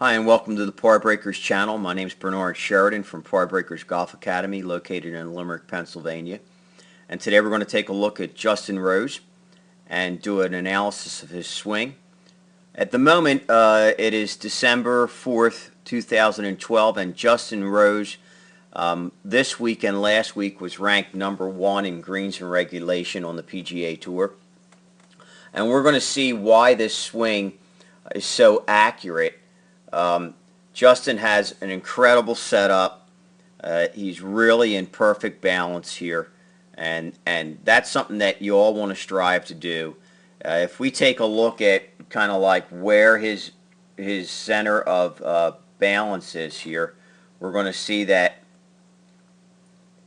Hi and welcome to the Par Breakers channel. My name is Bernard Sheridan from Par Breakers Golf Academy located in Limerick, Pennsylvania. And today we're going to take a look at Justin Rose and do an analysis of his swing. At the moment it is December 4th, 2012, and Justin Rose this week and last week was ranked number 1 in greens and regulation on the PGA Tour. And we're going to see why this swing is so accurate. Justin has an incredible setup. He's really in perfect balance here, and that's something that you all want to strive to do. If we take a look at kind of like where his center of balance is here, we're going to see that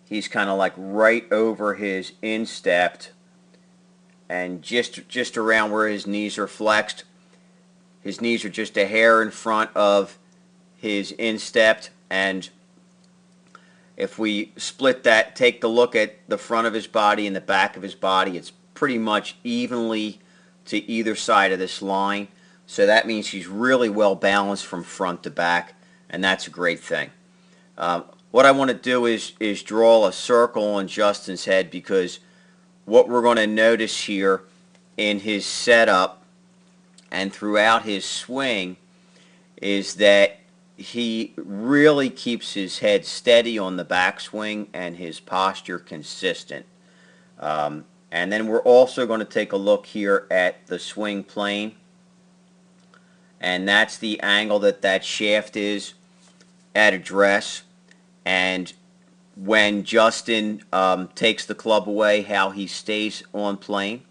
he's kind of like right over his instep, and just around where his knees are flexed. His knees are just a hair in front of his instep, and if we split that, take the look at the front of his body and the back of his body, it's pretty much evenly to either side of this line. So that means he's really well balanced from front to back, and that's a great thing. What I want to do is draw a circle on Justin's head, because what we're going to notice here in his setup and throughout his swing is that he really keeps his head steady on the backswing and his posture consistent. And then we're also going to take a look here at the swing plane, and that's the angle that shaft is at address, and when Justin takes the club away, how he stays on plane.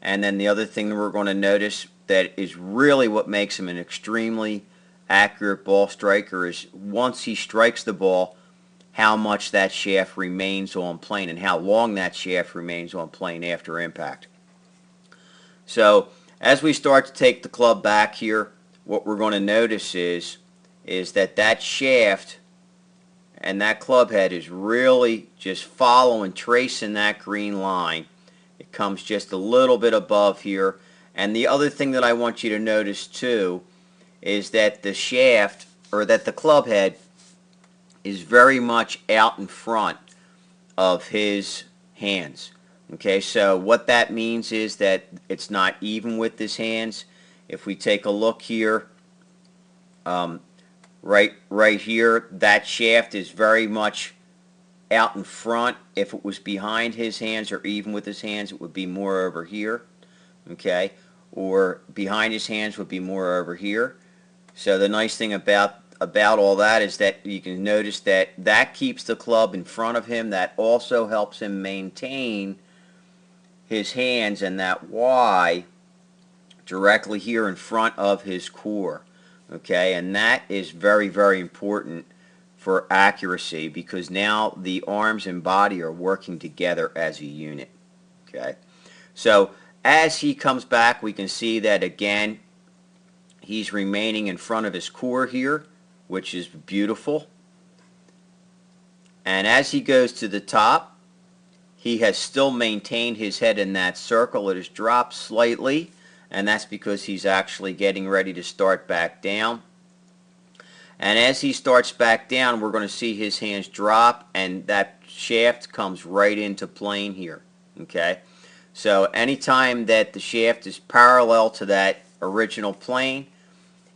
And then the other thing that we're going to notice that is really what makes him an extremely accurate ball striker is once he strikes the ball, how much that shaft remains on plane and how long that shaft remains on plane after impact. So as we start to take the club back here, what we're going to notice is that shaft and that club head is really just following, tracing that green line. It comes just a little bit above here. And the other thing that I want you to notice too is that the shaft, or that the club head, is very much out in front of his hands. Okay, so what that means is that it's not even with his hands. If we take a look here, right here, that shaft is very much out in front. If it was behind his hands or even with his hands, it would be more over here. Okay, or behind his hands would be more over here. So the nice thing about all that is that you can notice that keeps the club in front of him. That also helps him maintain his hands and that Y directly here in front of his core. Okay, and that is very, very important for accuracy, because now the arms and body are working together as a unit. Okay, so as he comes back, we can see that again he's remaining in front of his core here, which is beautiful. And as he goes to the top, he has still maintained his head in that circle. It has dropped slightly, and that's because he's actually getting ready to start back down. And as he starts back down, we're going to see his hands drop, and that shaft comes right into plane here. Okay, so anytime that the shaft is parallel to that original plane,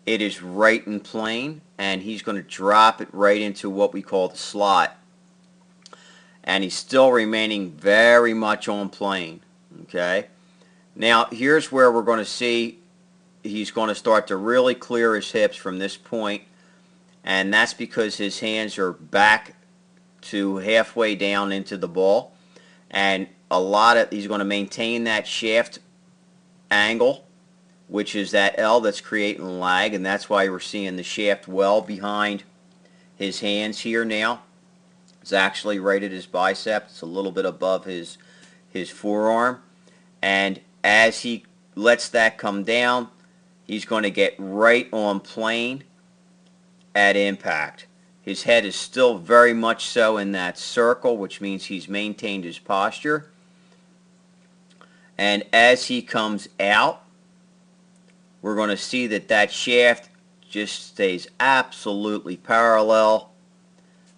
it is right in plane, and he's going to drop it right into what we call the slot. And he's still remaining very much on plane. Okay, now here's where we're going to see he's going to start to really clear his hips from this point, and that's because his hands are back to halfway down into the ball, and he's going to maintain that shaft angle, which is that L that's creating lag, and that's why we're seeing the shaft well behind his hands here now. It's actually right at his bicep. It's a little bit above his forearm, and as he lets that come down, he's going to get right on plane at impact. His head is still very much so in that circle, which means he's maintained his posture. And as he comes out, we're going to see that shaft just stays absolutely parallel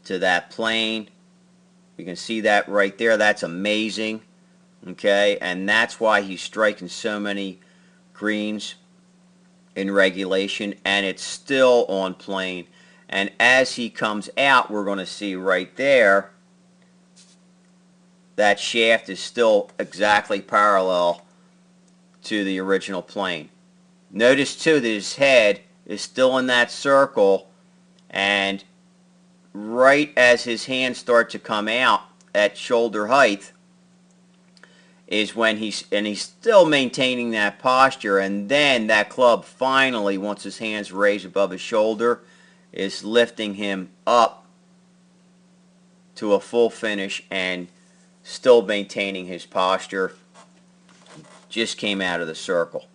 to that plane. You can see that right there. That's amazing. Okay, and that's why he's striking so many greens in regulation, and it's still on plane. And as he comes out, we're going to see right there that shaft is still exactly parallel to the original plane. Notice too that his head is still in that circle, and right as his hands start to come out at shoulder height is when he's still maintaining that posture, and then that club finally, once his hands raised above his shoulder, is lifting him up to a full finish and still maintaining his posture. Just came out of the circle.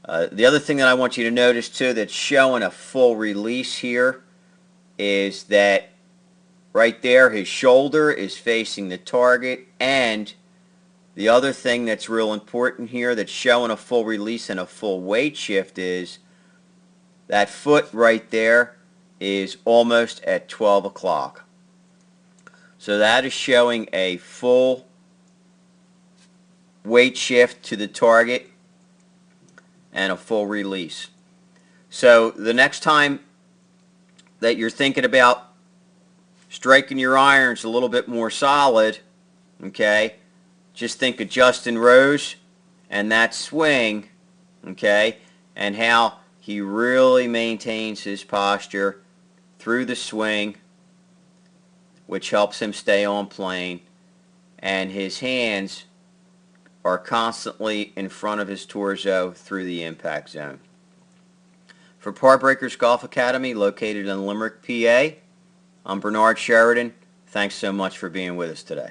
The other thing that I want you to notice too that's showing a full release here is that right there his shoulder is facing the target, and the other thing that's real important here that's showing a full release and a full weight shift is that foot right there is almost at 12 o'clock. So that is showing a full weight shift to the target and a full release. So the next time that you're thinking about striking your irons a little bit more solid, okay, just think of Justin Rose and that swing, okay, and how he really maintains his posture through the swing, which helps him stay on plane, and his hands are constantly in front of his torso through the impact zone. For Par Breakers Golf Academy, located in Limerick, PA, I'm Bernard Sheridan. Thanks so much for being with us today.